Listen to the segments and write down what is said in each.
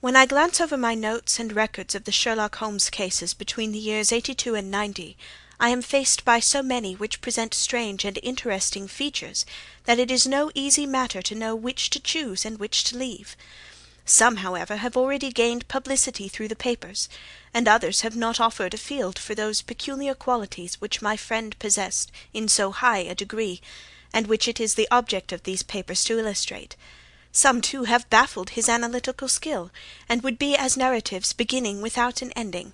When I glance over my notes and records of the Sherlock Holmes cases between the years '82 and '90, I am faced by so many which present strange and interesting features that it is no easy matter to know which to choose and which to leave. Some, however, have already gained publicity through the papers, and others have not offered a field for those peculiar qualities which my friend possessed in so high a degree, and which it is the object of these papers to illustrate. Some, too, have baffled his analytical skill, and would be as narratives beginning without an ending,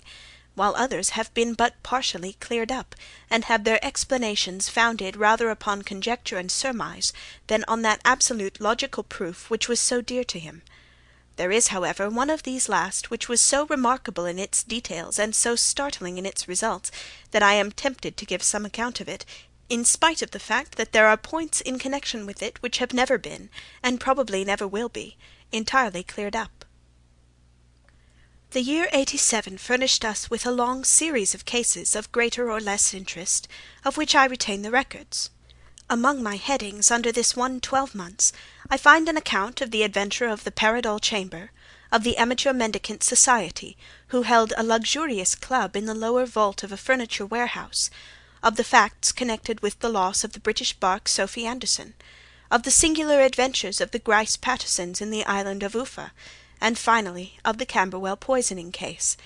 while others have been but partially cleared up, and have their explanations founded rather upon conjecture and surmise than on that absolute logical proof which was so dear to him. There is, however, one of these last which was so remarkable in its details and so startling in its results, that I am tempted to give some account of it, in spite of the fact that there are points in connection with it which have never been, and probably never will be, entirely cleared up. The year '87 furnished us with a long series of cases of greater or less interest, of which I retain the records. Among my headings under this one 12 months, I find an account of the adventure of the Paradol Chamber, of the Amateur Mendicant Society, who held a luxurious club in the lower vault of a furniture warehouse, of the facts connected with the loss of the British bark Sophie Anderson, of the singular adventures of the Grice Pattersons in the island of Uffa, and finally of the Camberwell poisoning case.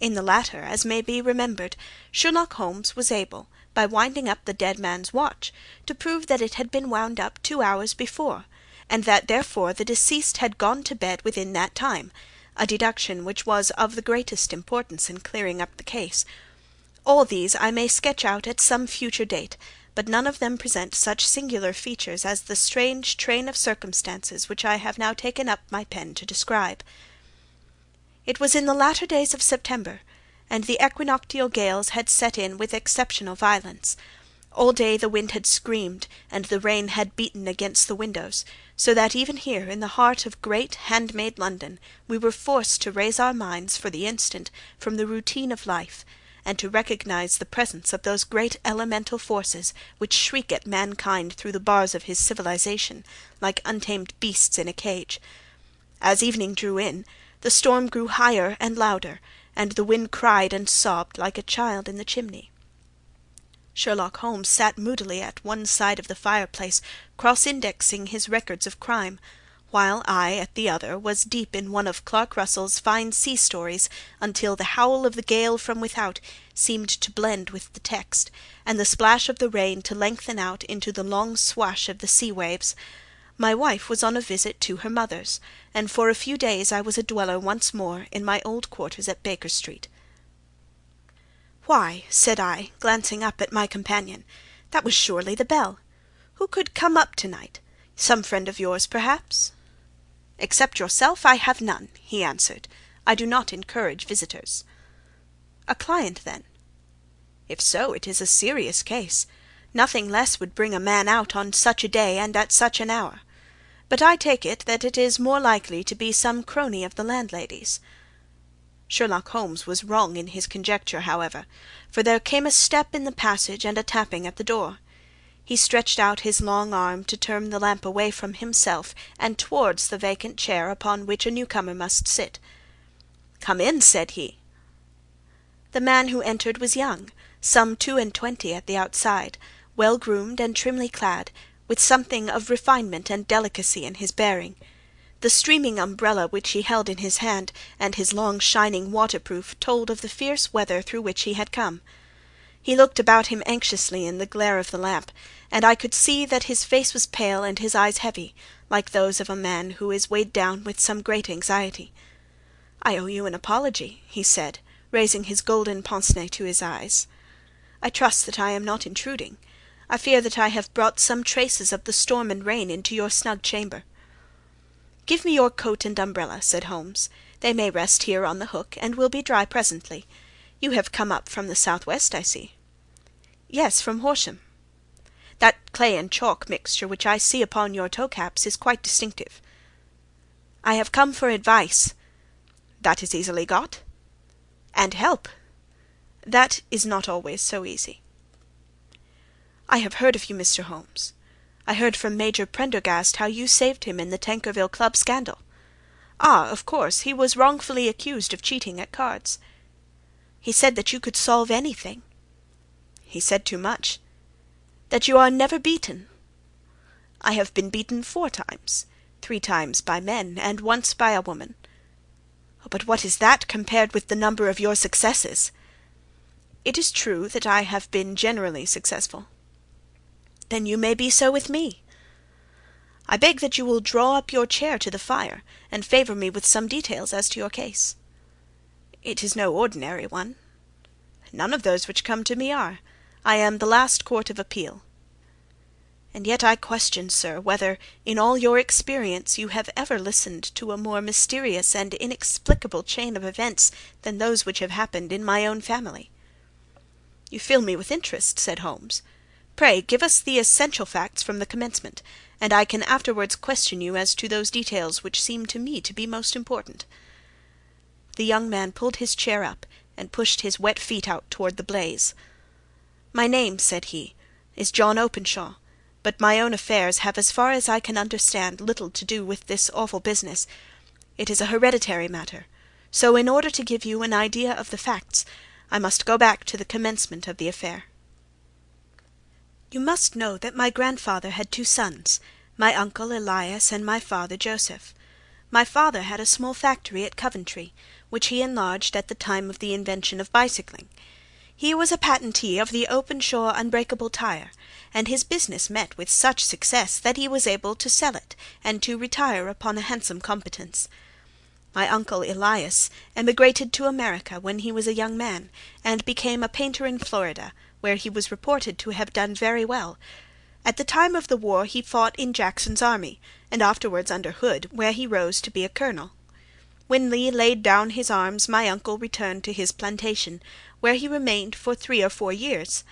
In the latter, as may be remembered, Sherlock Holmes was able, by winding up the dead man's watch, to prove that it had been wound up 2 hours before, and that therefore the deceased had gone to bed within that time, a deduction which was of the greatest importance in clearing up the case. All these I may sketch out at some future date, but none of them present such singular features as the strange train of circumstances which I have now taken up my pen to describe. It was in the latter days of September, and the equinoctial gales had set in with exceptional violence. All day the wind had screamed, and the rain had beaten against the windows, so that even here, in the heart of great hand-made London, we were forced to raise our minds, for the instant, from the routine of life, and to recognize the presence of those great elemental forces which shriek at mankind through the bars of his civilization, like untamed beasts in a cage. As evening drew in, the storm grew higher and louder, and the wind cried and sobbed like a child in the chimney. Sherlock Holmes sat moodily at one side of the fireplace, cross-indexing his records of crime, while I, at the other, was deep in one of Clark Russell's fine sea stories, until the howl of the gale from without seemed to blend with the text, and the splash of the rain to lengthen out into the long swash of the sea-waves. My wife was on a visit to her mother's, and for a few days I was a dweller once more in my old quarters at Baker Street. "Why," said I, glancing up at my companion, "that was surely the bell. Who could come up to-night? Some friend of yours, perhaps?" "Except yourself, I have none," he answered. "I do not encourage visitors." "A client, then?" "If so, it is a serious case. Nothing less would bring a man out on such a day and at such an hour. But I take it that it is more likely to be some crony of the landlady's." Sherlock Holmes was wrong in his conjecture, however, for there came a step in the passage and a tapping at the door. He stretched out his long arm to turn the lamp away from himself and towards the vacant chair upon which a newcomer must sit. "Come in," said he. The man who entered was young, some 22 at the outside, well-groomed and trimly clad, with something of refinement and delicacy in his bearing. The streaming umbrella which he held in his hand, and his long shining waterproof, told of the fierce weather through which he had come. He looked about him anxiously in the glare of the lamp, and I could see that his face was pale and his eyes heavy, like those of a man who is weighed down with some great anxiety. "I owe you an apology," he said, raising his golden pince-nez to his eyes. "I trust that I am not intruding. I fear that I have brought some traces of the storm and rain into your snug chamber." "Give me your coat and umbrella," said Holmes. "They may rest here on the hook, and will be dry presently. You have come up from the south-west, I see." "Yes, from Horsham." "That clay and chalk mixture which I see upon your toe-caps is quite distinctive." "I have come for advice." "That is easily got." "And help." "That is not always so easy." "I have heard of you, Mr. Holmes. I heard from Major Prendergast how you saved him in the Tankerville Club scandal." "Ah, of course, he was wrongfully accused of cheating at cards." "He said that you could solve anything." "He said too much." "That you are never beaten." "I have been beaten 4 times, 3 times by men, and once by a woman." "But what is that compared with the number of your successes?" "It is true that I have been generally successful." "Then you may be so with me." "I beg that you will draw up your chair to the fire, and favour me with some details as to your case." "It is no ordinary one." "None of those which come to me are. I am the last court of appeal." "And yet I question, sir, whether, in all your experience, you have ever listened to a more mysterious and inexplicable chain of events than those which have happened in my own family." "You fill me with interest," said Holmes. "Pray give us the essential facts from the commencement, and I can afterwards question you as to those details which seem to me to be most important." The young man pulled his chair up, and pushed his wet feet out toward the blaze. "My name," said he, "is John Openshaw, but my own affairs have, as far as I can understand, little to do with this awful business. It is a hereditary matter, so in order to give you an idea of the facts, I must go back to the commencement of the affair. You must know that my grandfather had 2 sons, my uncle Elias and my father Joseph. My father had a small factory at Coventry, which he enlarged at the time of the invention of bicycling. He was a patentee of the Openshaw unbreakable tire, and his business met with such success that he was able to sell it and to retire upon a handsome competence. My uncle Elias emigrated to America when he was a young man, and became a painter in Florida, where he was reported to have done very well. At the time of the war he fought in Jackson's army, and afterwards under Hood, where he rose to be a colonel. When Lee laid down his arms, my uncle returned to his plantation, where he remained for 3 or 4 years.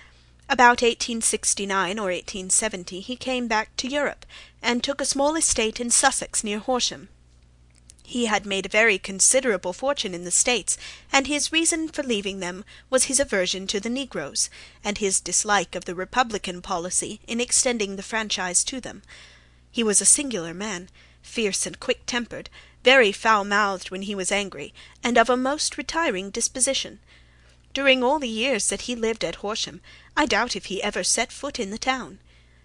About 1869 or 1870 he came back to Europe, and took a small estate in Sussex near Horsham. He had made a very considerable fortune in the States, and his reason for leaving them was his aversion to the negroes, and his dislike of the Republican policy in extending the franchise to them. He was a singular man, fierce and quick-tempered, very foul-mouthed when he was angry, and of a most retiring disposition. During all the years that he lived at Horsham, I doubt if he ever set foot in the town.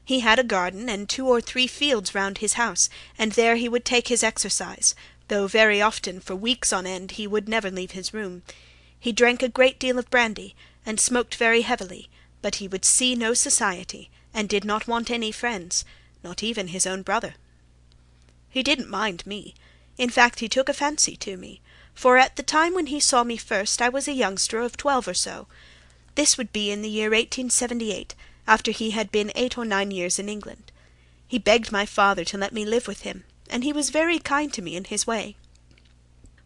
He had a garden and 2 or 3 fields round his house, and there he would take his exercise, though very often for weeks on end he would never leave his room. He drank a great deal of brandy, and smoked very heavily, but he would see no society, and did not want any friends, not even his own brother. He didn't mind me. In fact, he took a fancy to me, for at the time when he saw me first I was a youngster of 12 or so. This would be in the year 1878, after he had been 8 or 9 years in England. He begged my father to let me live with him, and he was very kind to me in his way.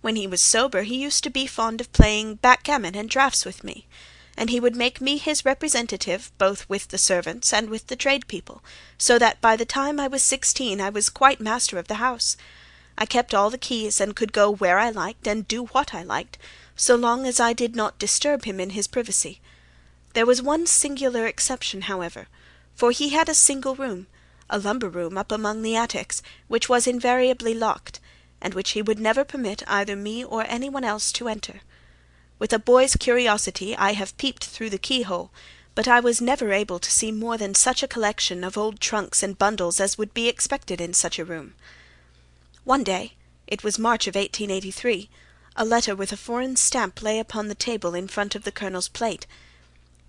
When he was sober he used to be fond of playing backgammon and draughts with me, and he would make me his representative both with the servants and with the tradespeople, so that by the time I was 16 I was quite master of the house. I kept all the keys, and could go where I liked and do what I liked, so long as I did not disturb him in his privacy. There was one singular exception, however, for he had a single room, a lumber room up among the attics, which was invariably locked, and which he would never permit either me or anyone else to enter. With a boy's curiosity I have peeped through the keyhole, but I was never able to see more than such a collection of old trunks and bundles as would be expected in such a room. One day, it was March of 1883, a letter with a foreign stamp lay upon the table in front of the colonel's plate.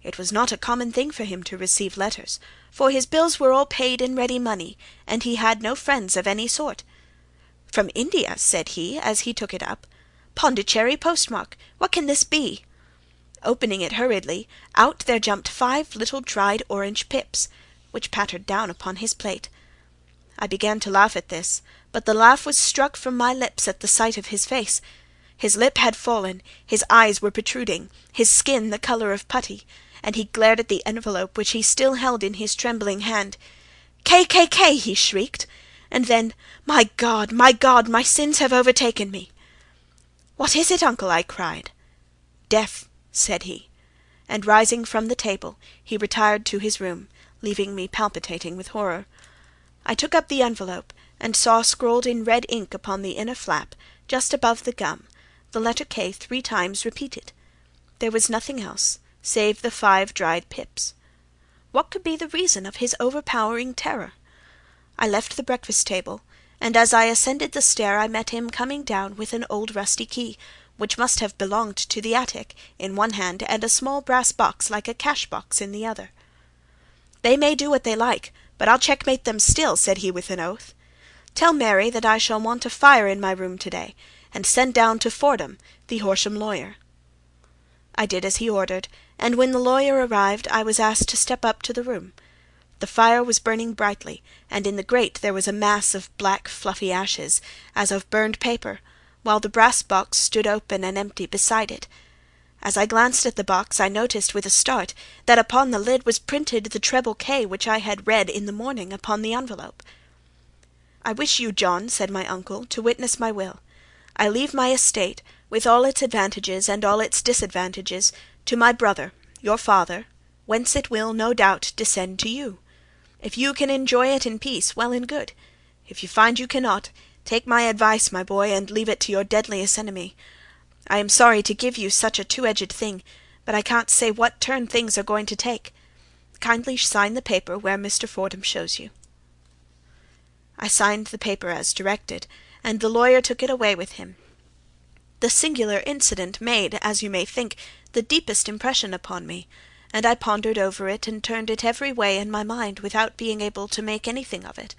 It was not a common thing for him to receive letters, for his bills were all paid in ready money, and he had no friends of any sort. "From India," said he, as he took it up. "Pondicherry postmark. What can this be?" Opening it hurriedly, out there jumped 5 little dried orange pips, which pattered down upon his plate. I began to laugh at this, but the laugh was struck from my lips at the sight of his face. His lip had fallen, his eyes were protruding, his skin the colour of putty, and he glared at the envelope which he still held in his trembling hand. "K!" he shrieked, and then, my God, my sins have overtaken me." "What is it, uncle?" I cried. "Death," said he, and rising from the table, he retired to his room, leaving me palpitating with horror. I took up the envelope, and saw scrawled in red ink upon the inner flap, just above the gum, the letter K 3 times repeated. There was nothing else, save the 5 dried pips. What could be the reason of his overpowering terror? I left the breakfast-table, and as I ascended the stair I met him coming down with an old rusty key, which must have belonged to the attic, in one hand, and a small brass box like a cash-box in the other. "They may do what they like, but I'll checkmate them still," said he with an oath. "Tell Mary that I shall want a fire in my room to-day, and send down to Fordham, the Horsham lawyer." I did as he ordered, and when the lawyer arrived I was asked to step up to the room. The fire was burning brightly, and in the grate there was a mass of black fluffy ashes, as of burned paper, while the brass box stood open and empty beside it. As I glanced at the box, I noticed with a start that upon the lid was printed the treble K which I had read in the morning upon the envelope. "I wish you, John," said my uncle, "to witness my will. I leave my estate, with all its advantages and all its disadvantages, to my brother, your father, whence it will, no doubt, descend to you. If you can enjoy it in peace, well and good. If you find you cannot, take my advice, my boy, and leave it to your deadliest enemy. I am sorry to give you such a two-edged thing, but I can't say what turn things are going to take. Kindly sign the paper where Mr. Fordham shows you." I signed the paper as directed, and the lawyer took it away with him. The singular incident made, as you may think, the deepest impression upon me, and I pondered over it and turned it every way in my mind without being able to make anything of it.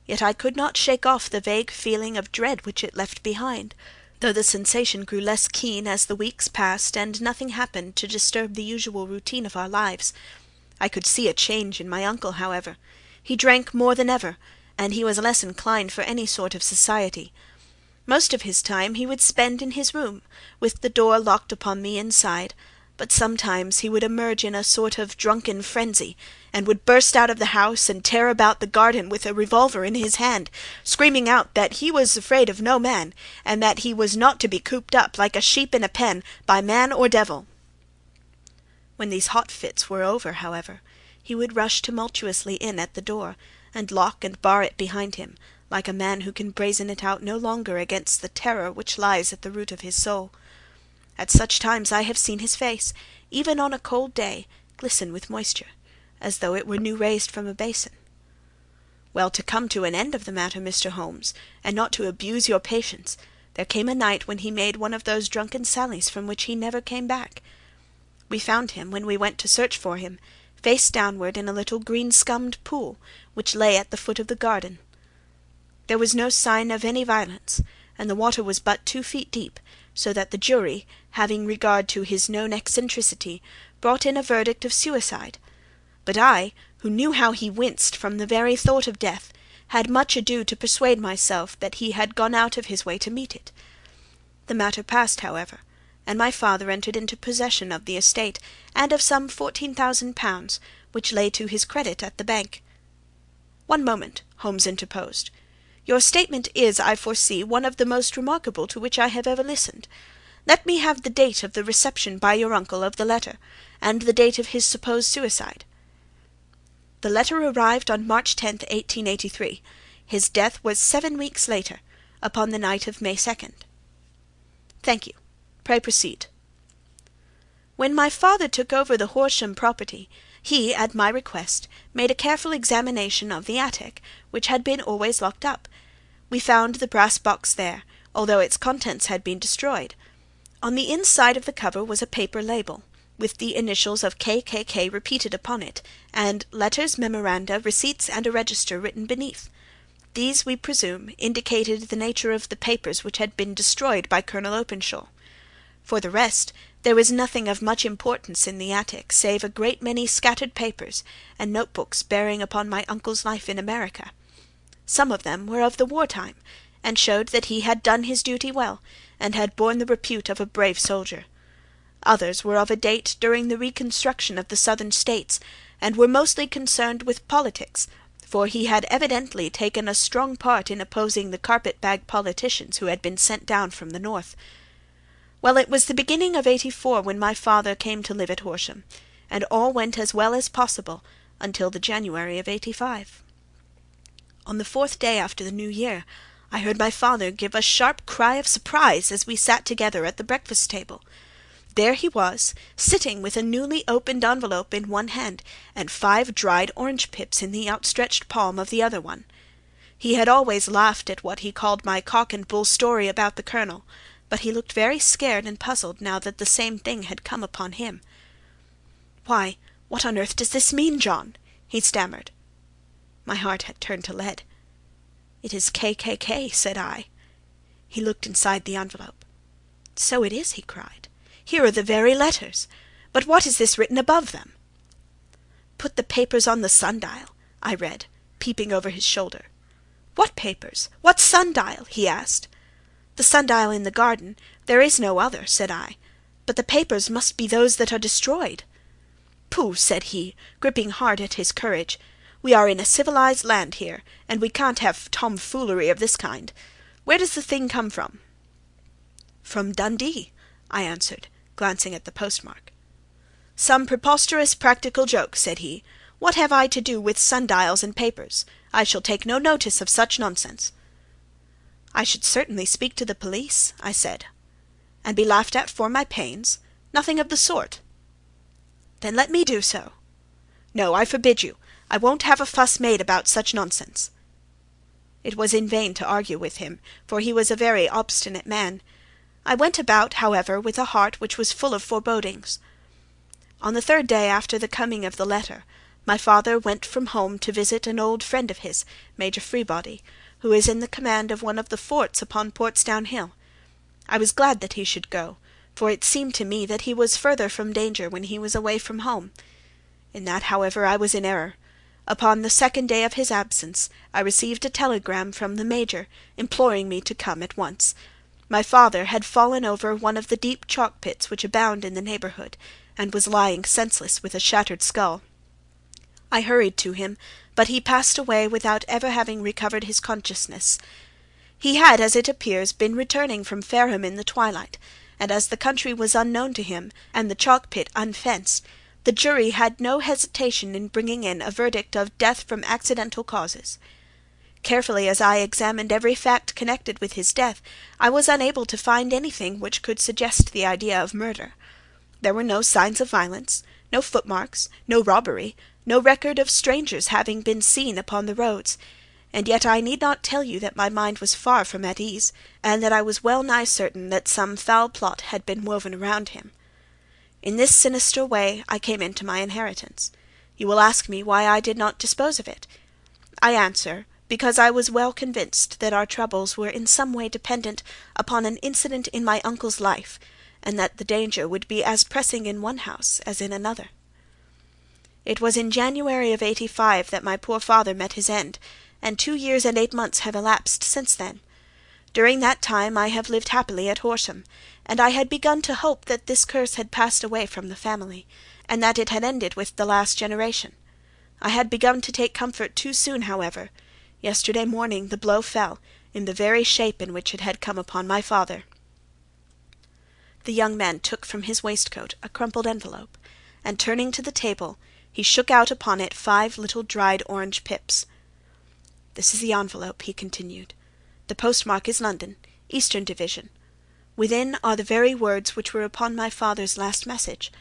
Yet I could not shake off the vague feeling of dread which it left behind, though the sensation grew less keen as the weeks passed and nothing happened to disturb the usual routine of our lives. I could see a change in my uncle, however. He drank more than ever, and he was less inclined for any sort of society. Most of his time he would spend in his room, with the door locked upon the inside, but sometimes he would emerge in a sort of drunken frenzy, and would burst out of the house and tear about the garden with a revolver in his hand, screaming out that he was afraid of no man, and that he was not to be cooped up, like a sheep in a pen, by man or devil. When these hot fits were over, however, he would rush tumultuously in at the door, and lock and bar it behind him, like a man who can brazen it out no longer against the terror which lies at the root of his soul. At such times I have seen his face, even on a cold day, glisten with moisture, as though it were new raised from a basin. Well, to come to an end of the matter, Mr. Holmes, and not to abuse your patience, there came a night when he made one of those drunken sallies from which he never came back. We found him, when we went to search for him, face downward in a little green-scummed pool, which lay at the foot of the garden. There was no sign of any violence, and the water was but 2 feet deep, so that the jury, having regard to his known eccentricity, brought in a verdict of suicide. But I, who knew how he winced from the very thought of death, had much ado to persuade myself that he had gone out of his way to meet it. The matter passed, however, and my father entered into possession of the estate, and of some 14,000 pounds, which lay to his credit at the bank. "One moment," Holmes interposed. "Your statement is, I foresee, one of the most remarkable to which I have ever listened. Let me have the date of the reception by your uncle of the letter, and the date of his supposed suicide." "The letter arrived on March 10th, 1883. His death was 7 weeks later, upon the night of May 2nd. "Thank you. Pray proceed." "When my father took over the Horsham property, he, at my request, made a careful examination of the attic, which had been always locked up. We found the brass box there, although its contents had been destroyed. On the inside of the cover was a paper label, with the initials of K.K.K. repeated upon it, and letters, memoranda, receipts, and a register written beneath. These, we presume, indicated the nature of the papers which had been destroyed by Colonel Openshaw. For the rest, there was nothing of much importance in the attic, save a great many scattered papers, and notebooks bearing upon my uncle's life in America. Some of them were of the war-time, and showed that he had done his duty well, and had borne the repute of a brave soldier. Others were of a date during the reconstruction of the Southern States, and were mostly concerned with politics, for he had evidently taken a strong part in opposing the carpet-bag politicians who had been sent down from the North. Well, it was the beginning of '84 when my father came to live at Horsham, and all went as well as possible until the January of '85. on the 4th day after the New Year, I heard my father give a sharp cry of surprise as we sat together at the breakfast table. There he was, sitting with a newly opened envelope in one hand, and 5 dried orange pips in the outstretched palm of the other one. He had always laughed at what he called my cock-and-bull story about the Colonel, but he looked very scared and puzzled now that the same thing had come upon him. "Why, what on earth does this mean, John?" he stammered. My heart had turned to lead. "It is KKK," said I. He looked inside the envelope. "So it is," he cried. "Here are the very letters. But what is this written above them?" "Put the papers on the sundial," I read, peeping over his shoulder. "What papers? What sundial?" he asked. "The sundial in the garden. There is no other," said I. "But the papers must be those that are destroyed." "Pooh!" said he, gripping hard at his courage. "We are in a civilized land here, and we can't have tomfoolery of this kind. Where does the thing come from?" "From Dundee," I answered, glancing at the postmark. "Some preposterous practical joke," said he. "What have I to do with sundials and papers? I shall take no notice of such nonsense." "I should certainly speak to the police," I said. "And be laughed at for my pains? Nothing of the sort." "Then let me do so." "No, I forbid you. I won't have a fuss made about such nonsense." It was in vain to argue with him, for he was a very obstinate man. I went about, however, with a heart which was full of forebodings. On the 3rd day after the coming of the letter, my father went from home to visit an old friend of his, Major Freebody, who is in the command of one of the forts upon Portsdown Hill. I was glad that he should go, for it seemed to me that he was further from danger when he was away from home. In that, however, I was in error. Upon the 2nd day of his absence, I received a telegram from the Major, imploring me to come at once. My father had fallen over one of the deep chalk pits which abound in the neighbourhood, and was lying senseless with a shattered skull. I hurried to him, but he passed away without ever having recovered his consciousness. He had, as it appears, been returning from Fareham in the twilight, and as the country was unknown to him, and the chalk pit unfenced, the jury had no hesitation in bringing in a verdict of death from accidental causes. Carefully as I examined every fact connected with his death, I was unable to find anything which could suggest the idea of murder. There were no signs of violence, no footmarks, no robbery, no record of strangers having been seen upon the roads, and yet I need not tell you that my mind was far from at ease, and that I was well nigh certain that some foul plot had been woven around him. In this sinister way I came into my inheritance. You will ask me why I did not dispose of it. I answer, because I was well convinced that our troubles were in some way dependent upon an incident in my uncle's life, and that the danger would be as pressing in one house as in another. It was in January of '85 that my poor father met his end, and 2 years and 8 months have elapsed since then. During that time I have lived happily at Horsham, and I had begun to hope that this curse had passed away from the family, and that it had ended with the last generation. I had begun to take comfort too soon, however. Yesterday morning the blow fell, in the very shape in which it had come upon my father." The young man took from his waistcoat a crumpled envelope, and turning to the table, he shook out upon it 5 little dried orange pips. "This is the envelope," he continued. "The postmark is London, Eastern Division. Within are the very words which were upon my father's last message,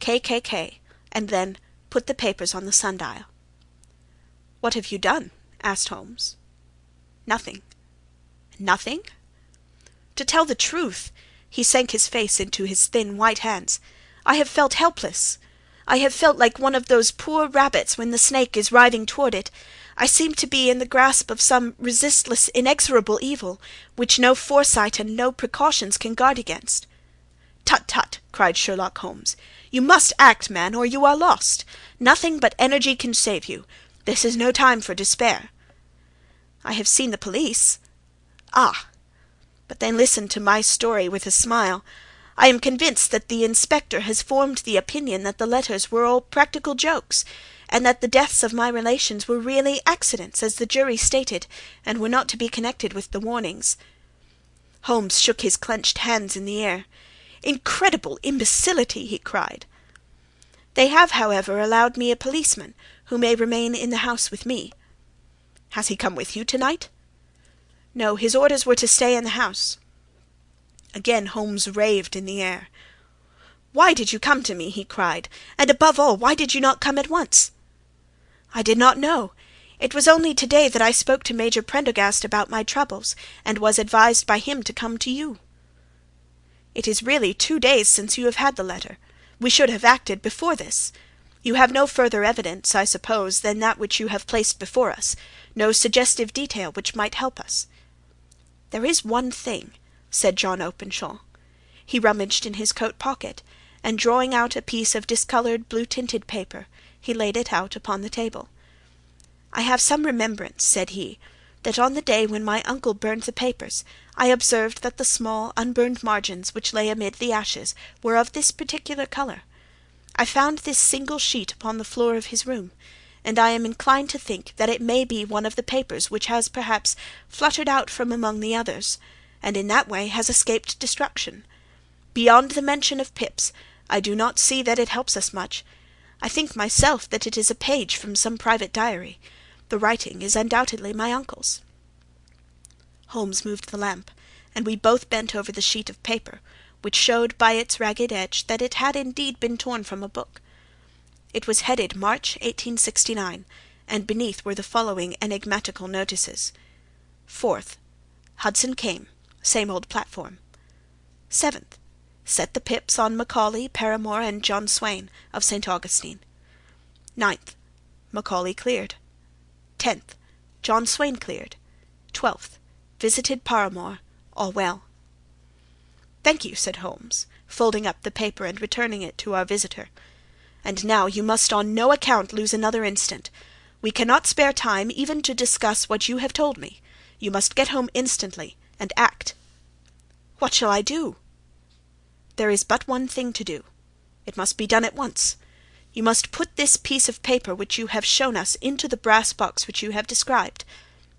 KKK, and then put the papers on the sundial." "What have you done?" asked Holmes. "Nothing." "Nothing?" "To tell the truth," he sank his face into his thin white hands, "I have felt helpless. I have felt like one of those poor rabbits when the snake is writhing toward it. I seem to be in the grasp of some resistless, inexorable evil, which no foresight and no precautions can guard against." "Tut, tut!" cried Sherlock Holmes. "You must act, man, or you are lost. Nothing but energy can save you. This is no time for despair." "I have seen the police." "Ah! But then listen to my story with a smile. I am convinced that the inspector has formed the opinion that the letters were all practical jokes, and that the deaths of my relations were really accidents, as the jury stated, and were not to be connected with the warnings." Holmes shook his clenched hands in the air. "Incredible imbecility!" he cried. "They have, however, allowed me a policeman, who may remain in the house with me." "Has he come with you to-night?" "No, his orders were to stay in the house." Again Holmes raved in the air. "Why did you come to me?" he cried. "And above all, why did you not come at once?" "I did not know. It was only to-day that I spoke to Major Prendergast about my troubles, and was advised by him to come to you." "It is really 2 days since you have had the letter. We should have acted before this. You have no further evidence, I suppose, than that which you have placed before us, no suggestive detail which might help us." "There is one thing," said John Openshaw. He rummaged in his coat pocket, and drawing out a piece of discoloured blue-tinted paper, he laid it out upon the table. "I have some remembrance," said he, "that on the day when my uncle burned the papers, I observed that the small unburned margins which lay amid the ashes were of this particular colour. I found this single sheet upon the floor of his room, and I am inclined to think that it may be one of the papers which has perhaps fluttered out from among the others, and in that way has escaped destruction. Beyond the mention of Pip's, I do not see that it helps us much. I think myself that it is a page from some private diary. The writing is undoubtedly my uncle's." Holmes moved the lamp, and we both bent over the sheet of paper, which showed by its ragged edge that it had indeed been torn from a book. It was headed March 1869, and beneath were the following enigmatical notices: 4th. Hudson came. Same old platform. 7th. Set the pips on Macaulay, Paramore, and John Swain, of St. Augustine. 9th. Macaulay cleared. 10th. John Swain cleared. 12th. Visited Paramore. All well. "Thank you," said Holmes, folding up the paper and returning it to our visitor. "And now you must on no account lose another instant. We cannot spare time even to discuss what you have told me. You must get home instantly, and act." "What shall I do?" "There is but one thing to do. It must be done at once. You must put this piece of paper which you have shown us into the brass box which you have described.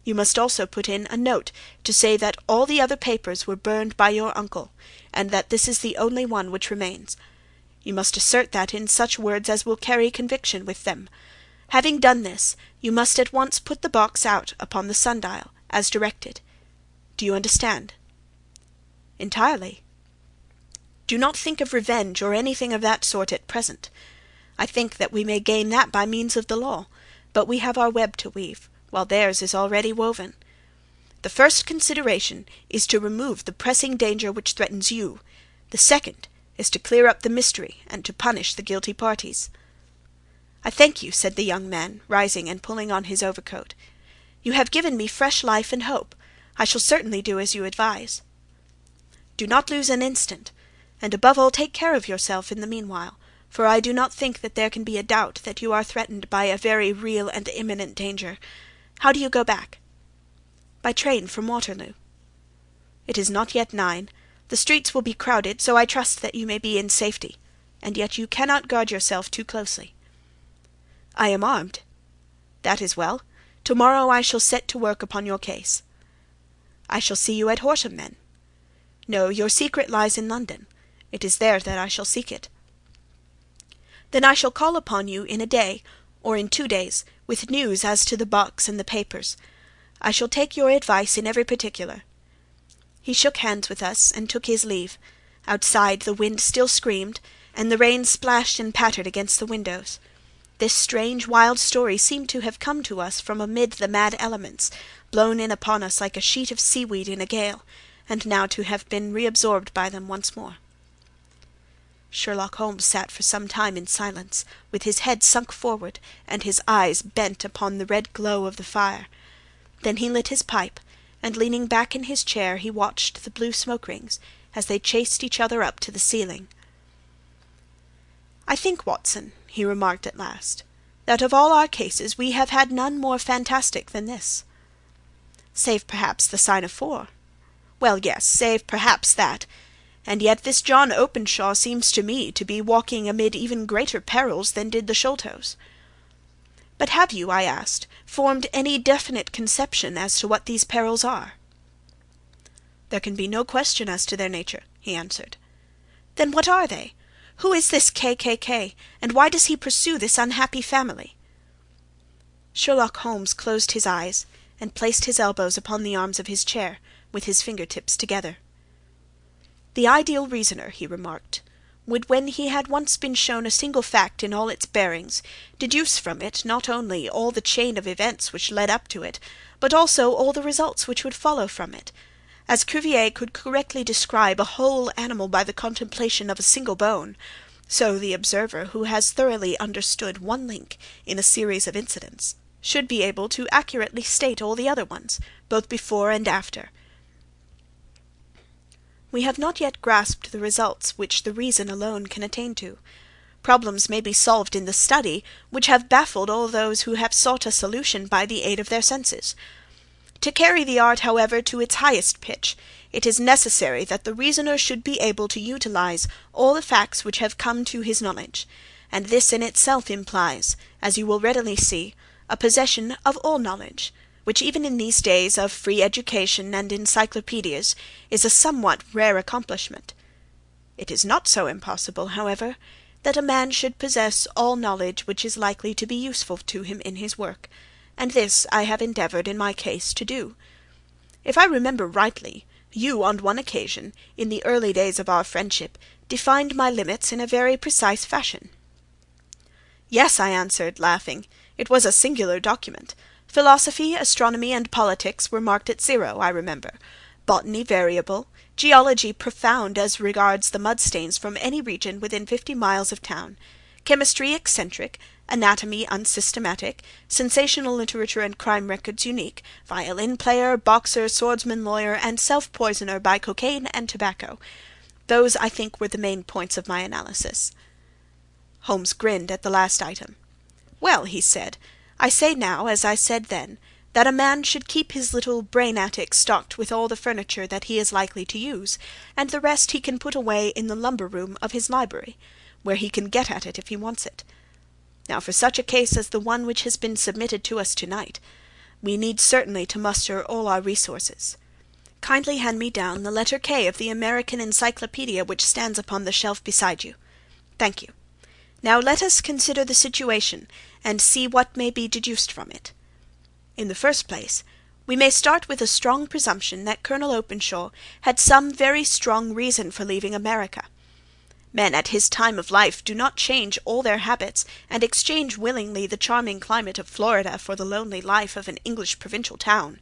You must also put in a note to say that all the other papers were burned by your uncle, and that this is the only one which remains. You must assert that in such words as will carry conviction with them. Having done this, you must at once put the box out upon the sundial, as directed. Do you understand?" "Entirely." "Do not think of revenge or anything of that sort at present. I think that we may gain that by means of the law, but we have our web to weave, while theirs is already woven. The first consideration is to remove the pressing danger which threatens you. The second is to clear up the mystery and to punish the guilty parties." "I thank you," said the young man, rising and pulling on his overcoat. "You have given me fresh life and hope. I shall certainly do as you advise." "Do not lose an instant, and above all take care of yourself in the meanwhile, for I do not think that there can be a doubt that you are threatened by a very real and imminent danger. How do you go back?" "By train from Waterloo." "It is not yet 9. The streets will be crowded, so I trust that you may be in safety, and yet you cannot guard yourself too closely." "I am armed." "That is well. To-morrow I shall set to work upon your case." "I shall see you at Horsham, then?" "No, your secret lies in London. It is there that I shall seek it." "Then I shall call upon you in a day, or in 2 days, with news as to the box and the papers. I shall take your advice in every particular." He shook hands with us, and took his leave. Outside the wind still screamed, and the rain splashed and pattered against the windows. This strange, wild story seemed to have come to us from amid the mad elements, blown in upon us like a sheet of seaweed in a gale, and now to have been reabsorbed by them once more. Sherlock Holmes sat for some time in silence, with his head sunk forward, and his eyes bent upon the red glow of the fire. Then he lit his pipe, and leaning back in his chair he watched the blue smoke-rings as they chased each other up to the ceiling. "I think, Watson," he remarked at last, "that of all our cases we have had none more fantastic than this." "Save perhaps the sign of 4. "Well, yes, save perhaps that. And yet this John Openshaw seems to me to be walking amid even greater perils than did the Sholtos." "But have you," I asked, "formed any definite conception as to what these perils are?" "There can be no question as to their nature," he answered. "Then what are they? Who is this K., and why does he pursue this unhappy family?" Sherlock Holmes closed his eyes, and placed his elbows upon the arms of his chair, with his finger-tips together. "The ideal reasoner," he remarked, "would, when he had once been shown a single fact in all its bearings, deduce from it not only all the chain of events which led up to it, but also all the results which would follow from it. As Cuvier could correctly describe a whole animal by the contemplation of a single bone, so the observer, who has thoroughly understood one link in a series of incidents, should be able to accurately state all the other ones, both before and after. We have not yet grasped the results which the reason alone can attain to. Problems may be solved in the study which have baffled all those who have sought a solution by the aid of their senses. To carry the art, however, to its highest pitch, it is necessary that the reasoner should be able to utilize all the facts which have come to his knowledge, and this in itself implies, as you will readily see, a possession of all knowledge, which even in these days of free education and encyclopedias is a somewhat rare accomplishment. It is not so impossible, however, that a man should possess all knowledge which is likely to be useful to him in his work, and this I have endeavoured in my case to do. If I remember rightly, you on one occasion, in the early days of our friendship, defined my limits in a very precise fashion. Yes, I answered, laughing, it was a singular document. Philosophy, astronomy, and politics were marked at 0, I remember. Botany variable, geology profound as regards the mud-stains from any region within 50 miles of town, chemistry eccentric, anatomy unsystematic, sensational literature and crime records unique, violin player, boxer, swordsman, lawyer, and self-poisoner by cocaine and tobacco. Those, I think, were the main points of my analysis. Holmes grinned at the last item. "Well," he said, "I say now, as I said then, that a man should keep his little brain-attic stocked with all the furniture that he is likely to use, and the rest he can put away in the lumber-room of his library, where he can get at it if he wants it. Now for such a case as the one which has been submitted to us to-night, we need certainly to muster all our resources. Kindly hand me down the letter K of the American Encyclopedia which stands upon the shelf beside you. Thank you. Now let us consider the situation, and see what may be deduced from it. In the first place, we may start with a strong presumption that Colonel Openshaw had some very strong reason for leaving America. Men at his time of life do not change all their habits and exchange willingly the charming climate of Florida for the lonely life of an English provincial town.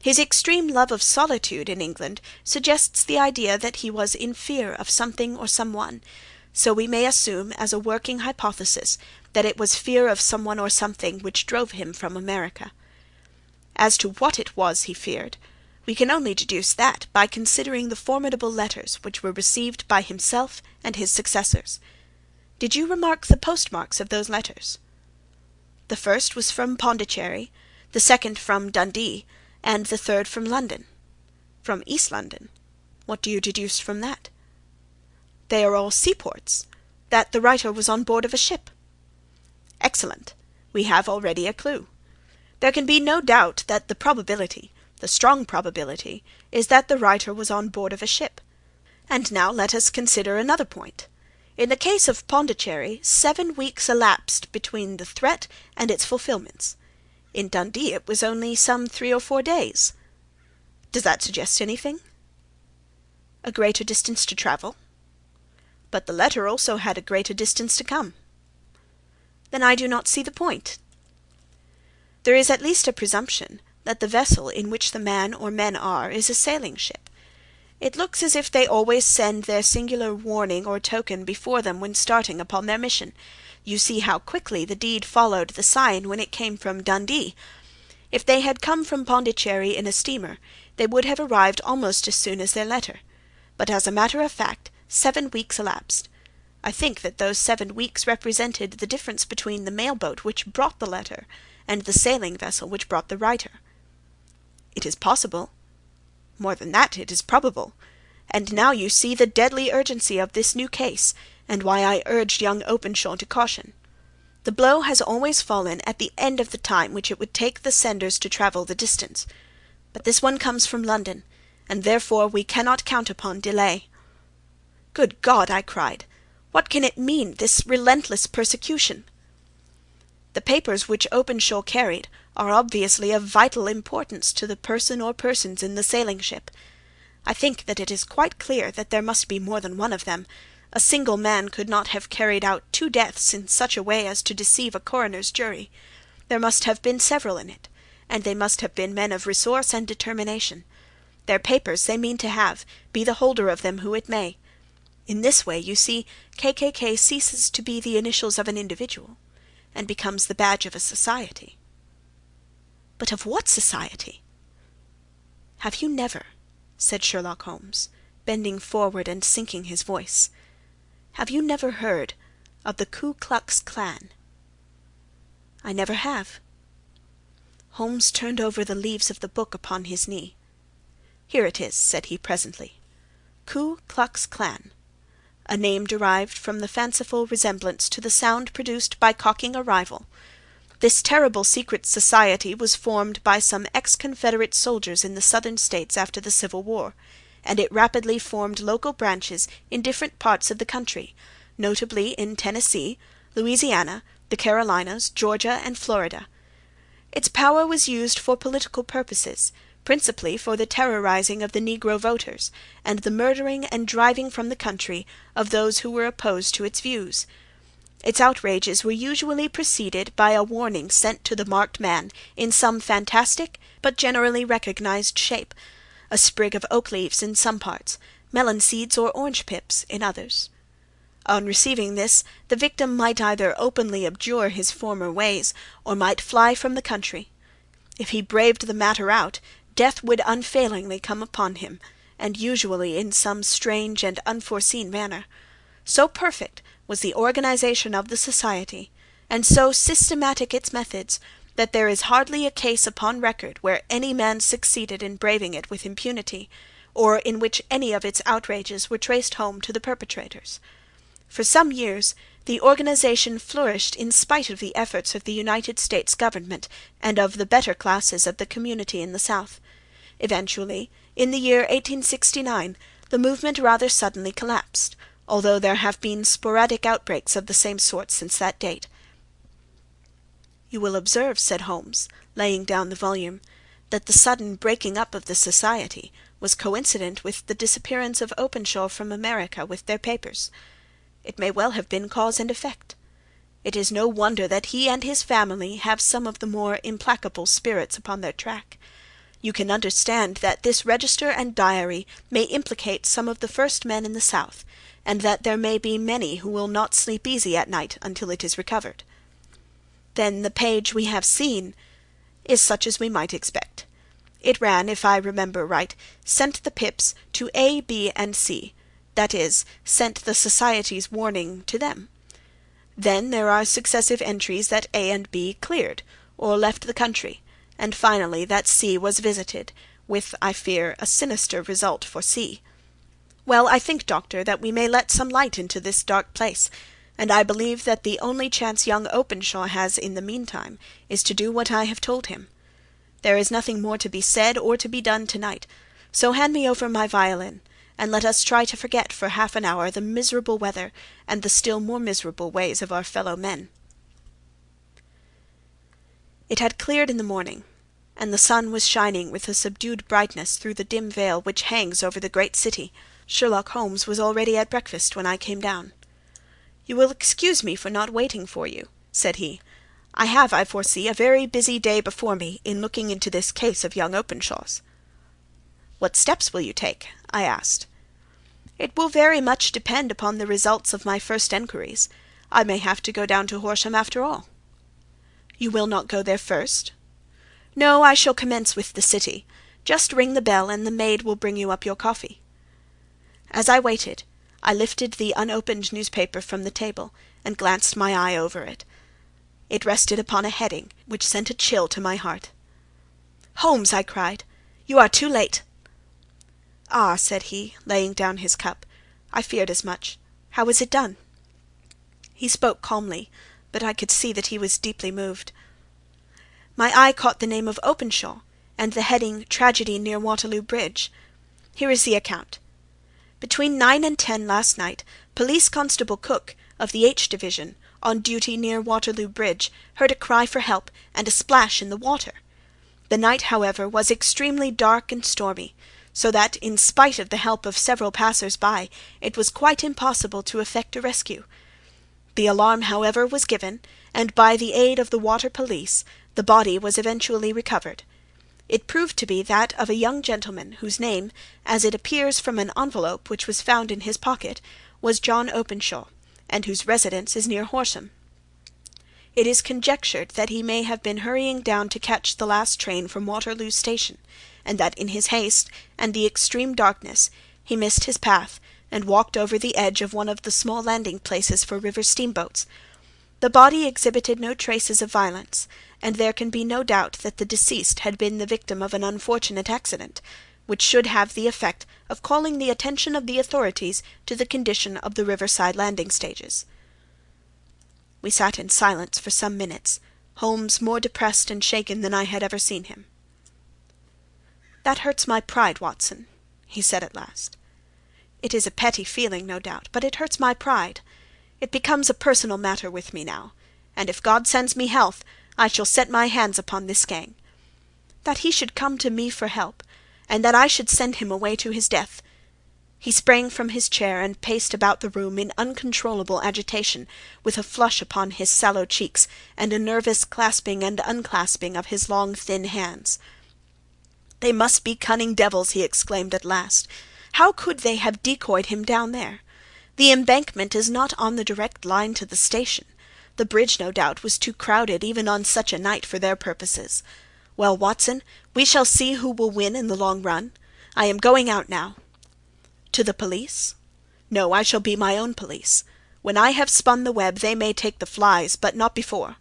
His extreme love of solitude in England suggests the idea that he was in fear of something or someone, so we may assume as a working hypothesis that it was fear of someone or something which drove him from America. As to what it was he feared, we can only deduce that by considering the formidable letters which were received by himself and his successors. Did you remark the postmarks of those letters? The first was from Pondicherry, the second from Dundee, and the third from London. From East London. What do you deduce from that? They are all seaports. That the writer was on board of a ship. Excellent. We have already a clue. There can be no doubt that the probability, the strong probability, is that the writer was on board of a ship. And now let us consider another point. In the case of Pondicherry, 7 weeks elapsed between the threat and its fulfilments. In Dundee it was only some 3 or 4 days. Does that suggest anything? A greater distance to travel? But the letter also had a greater distance to come. Then I do not see the point. There is at least a presumption that the vessel in which the man or men are is a sailing ship. It looks as if they always send their singular warning or token before them when starting upon their mission. You see how quickly the deed followed the sign when it came from Dundee. If they had come from Pondicherry in a steamer, they would have arrived almost as soon as their letter. But as a matter of fact, 7 weeks elapsed. I think that those 7 weeks represented the difference between the mail-boat which brought the letter and the sailing vessel which brought the writer. It is possible. More than that, it is probable. And now you see the deadly urgency of this new case, and why I urged young Openshaw to caution. The blow has always fallen at the end of the time which it would take the senders to travel the distance. But this one comes from London, and therefore we cannot count upon delay. Good God! I cried. What can it mean, this relentless persecution? The papers which Openshaw carried are obviously of vital importance to the person or persons in the sailing ship. I think that it is quite clear that there must be more than one of them. A single man could not have carried out 2 deaths in such a way as to deceive a coroner's jury. There must have been several in it, and they must have been men of resource and determination. Their papers they mean to have, be the holder of them who it may. In this way, you see, KKK ceases to be the initials of an individual, and becomes the badge of a society. But of what society? Have you never, said Sherlock Holmes, bending forward and sinking his voice, have you never heard of the Ku Klux Klan? I never have. Holmes turned over the leaves of the book upon his knee. Here it is, said he presently. Ku Klux Klan, a name derived from the fanciful resemblance to the sound produced by cocking a rifle. This terrible secret society was formed by some ex-Confederate soldiers in the Southern States after the Civil War, and it rapidly formed local branches in different parts of the country, notably in Tennessee, Louisiana, the Carolinas, Georgia, and Florida. Its power was used for political purposes, principally for the terrorizing of the Negro voters, and the murdering and driving from the country of those who were opposed to its views. Its outrages were usually preceded by a warning sent to the marked man in some fantastic but generally recognized shape, a sprig of oak leaves in some parts, melon seeds or orange pips in others. On receiving this, the victim might either openly abjure his former ways, or might fly from the country. If he braved the matter out, death would unfailingly come upon him, and usually in some strange and unforeseen manner. So perfect was the organization of the society, and so systematic its methods, that there is hardly a case upon record where any man succeeded in braving it with impunity, or in which any of its outrages were traced home to the perpetrators. For some years the organization flourished in spite of the efforts of the United States government and of the better classes of the community in the South. Eventually, in the year 1869, the movement rather suddenly collapsed, although there have been sporadic outbreaks of the same sort since that date. You will observe, said Holmes, laying down the volume, that the sudden breaking up of the society was coincident with the disappearance of Openshaw from America with their papers. It may well have been cause and effect. It is no wonder that he and his family have some of the more implacable spirits upon their track. You can understand that this register and diary may implicate some of the first men in the South, and that there may be many who will not sleep easy at night until it is recovered. Then the page we have seen is such as we might expect. It ran, if I remember right, sent the pips to A, B, and C, that is, sent the society's warning to them. Then there are successive entries that A and B cleared, or left the country, and finally that C was visited, with, I fear, a sinister result for C. Well, I think, Doctor, that we may let some light into this dark place, and I believe that the only chance young Openshaw has in the meantime is to do what I have told him. There is nothing more to be said or to be done tonight, so hand me over my violin, and let us try to forget for half an hour the miserable weather and the still more miserable ways of our fellow men. It had cleared in the morning, and the sun was shining with a subdued brightness through the dim veil which hangs over the great city. Sherlock Holmes was already at breakfast when I came down. "You will excuse me for not waiting for you," said he. "I have, I foresee, a very busy day before me in looking into this case of young Openshaw's." "What steps will you take?" I asked. "It will very much depend upon the results of my first enquiries. I may have to go down to Horsham after all." "You will not go there first?" "No, I shall commence with the city. Just ring the bell, and the maid will bring you up your coffee." As I waited, I lifted the unopened newspaper from the table, and glanced my eye over it. It rested upon a heading which sent a chill to my heart. "Holmes!" I cried, "you are too late." "Ah," said he, laying down his cup, "I feared as much. How was it done?" He spoke calmly, but I could see that he was deeply moved. My eye caught the name of Openshaw, and the heading "Tragedy near Waterloo Bridge." Here is the account. "Between 9 and 10 last night, Police Constable Cook, of the H Division, on duty near Waterloo Bridge, heard a cry for help and a splash in the water. The night, however, was extremely dark and stormy, so that, in spite of the help of several passers-by, it was quite impossible to effect a rescue. The alarm, however, was given, and by the aid of the water police, the body was eventually recovered. It proved to be that of a young gentleman, whose name, as it appears from an envelope which was found in his pocket, was John Openshaw, and whose residence is near Horsham. It is conjectured that he may have been hurrying down to catch the last train from Waterloo Station, and that in his haste and the extreme darkness he missed his path, and walked over the edge of one of the small landing-places for river steamboats. The body exhibited no traces of violence, and there can be no doubt that the deceased had been the victim of an unfortunate accident, which should have the effect of calling the attention of the authorities to the condition of the riverside landing-stages. We sat in silence for some minutes, Holmes more depressed and shaken than I had ever seen him. "That hurts my pride, Watson," he said at last. "It is a petty feeling, no doubt, but it hurts my pride. It becomes a personal matter with me now, and if God sends me health, I shall set my hands upon this gang. That he should come to me for help, and that I should send him away to his death." He sprang from his chair and paced about the room in uncontrollable agitation, with a flush upon his sallow cheeks, and a nervous clasping and unclasping of his long thin hands. "They must be cunning devils," he exclaimed at last. "How could they have decoyed him down there? The embankment is not on the direct line to the station. The bridge, no doubt, was too crowded even on such a night for their purposes. Well, Watson, we shall see who will win in the long run. I am going out now." "To the police?" "No, I shall be my own police. When I have spun the web they may take the flies, but not before."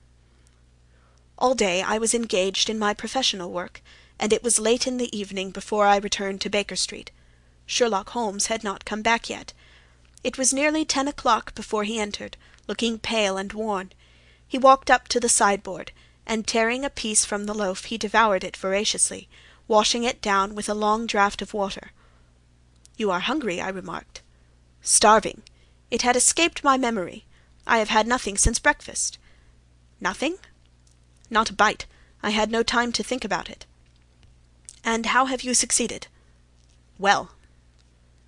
All day I was engaged in my professional work, and it was late in the evening before I returned to Baker Street. Sherlock Holmes had not come back yet. It was nearly 10 o'clock before he entered, looking pale and worn. He walked up to the sideboard, and tearing a piece from the loaf he devoured it voraciously, washing it down with a long draught of water. "You are hungry," I remarked. "Starving. It had escaped my memory. I have had nothing since breakfast." "Nothing?" "Not a bite. I had no time to think about it." "And how have you succeeded?" "Well."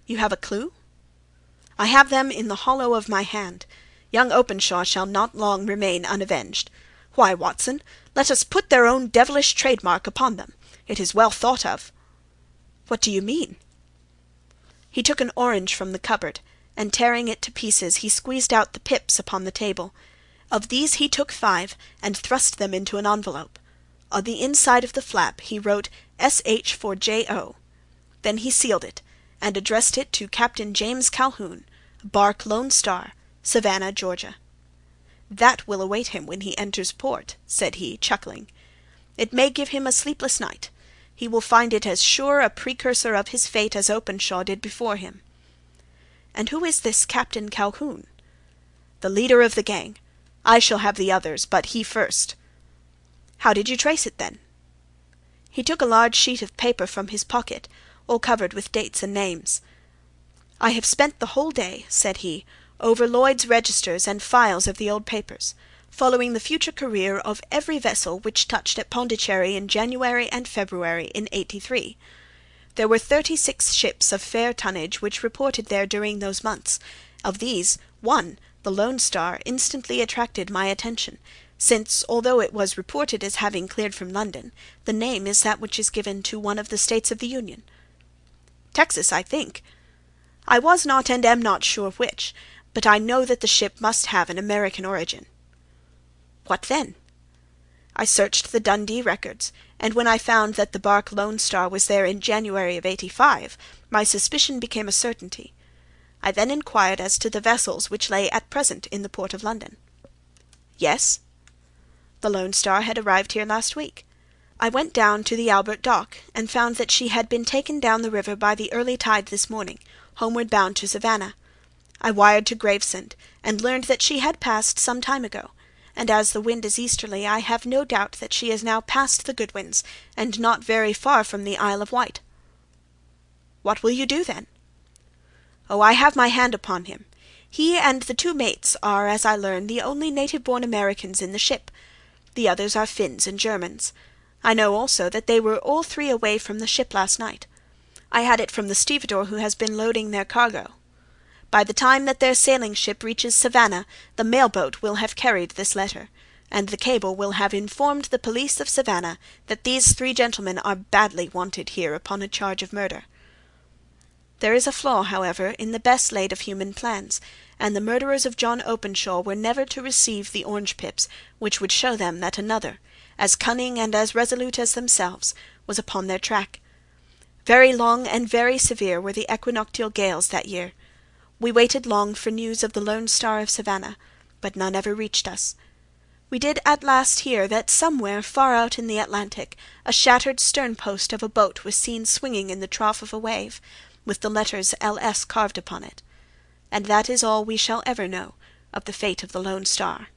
"You have a clue?" "I have them in the hollow of my hand. Young Openshaw shall not long remain unavenged. Why, Watson, let us put their own devilish trademark upon them. It is well thought of." "What do you mean?" He took an orange from the cupboard, and tearing it to pieces he squeezed out the pips upon the table. Of these he took 5, and thrust them into an envelope. On the inside of the flap he wrote S.H. for J.O. Then he sealed it, and addressed it to Captain James Calhoun, bark Lone Star, Savannah, Georgia. "That will await him when he enters port," said he, chuckling. "It may give him a sleepless night. He will find it as sure a precursor of his fate as Openshaw did before him." "And who is this Captain Calhoun?" "The leader of the gang. I shall have the others, but he first." "How did you trace it, then?" He took a large sheet of paper from his pocket, all covered with dates and names. "I have spent the whole day," said he, "over Lloyd's registers and files of the old papers, following the future career of every vessel which touched at Pondicherry in January and February in '83. There were 36 ships of fair tonnage which reported there during those months. Of these, one, the Lone Star, instantly attracted my attention, since, although it was reported as having cleared from London, the name is that which is given to one of the states of the Union." "Texas, I think." "I was not and am not sure which, but I know that the ship must have an American origin." "What then?" "I searched the Dundee records, and when I found that the bark Lone Star was there in January of '85, my suspicion became a certainty. I then inquired as to the vessels which lay at present in the port of London." "Yes?" "The Lone Star had arrived here last week. I went down to the Albert Dock, and found that she had been taken down the river by the early tide this morning, homeward bound to Savannah. I wired to Gravesend, and learned that she had passed some time ago, and as the wind is easterly, I have no doubt that she is now past the Goodwins, and not very far from the Isle of Wight." "What will you do, then?" "Oh, I have my hand upon him. He and the 2 mates are, as I learn, the only native-born Americans in the ship. The others are Finns and Germans. I know also that they were all 3 away from the ship last night. I had it from the stevedore who has been loading their cargo. By the time that their sailing ship reaches Savannah, the mail-boat will have carried this letter, and the cable will have informed the police of Savannah that these 3 gentlemen are badly wanted here upon a charge of murder. There is a flaw, however, in the best laid of human plans, and the murderers of John Openshaw were never to receive the orange pips, which would show them that another, as cunning and as resolute as themselves, was upon their track. Very long and very severe were the equinoctial gales that year. We waited long for news of the Lone Star of Savannah, but none ever reached us. We did at last hear that somewhere far out in the Atlantic a shattered stern-post of a boat was seen swinging in the trough of a wave, with the letters L.S. carved upon it. And that is all we shall ever know of the fate of the Lone Star.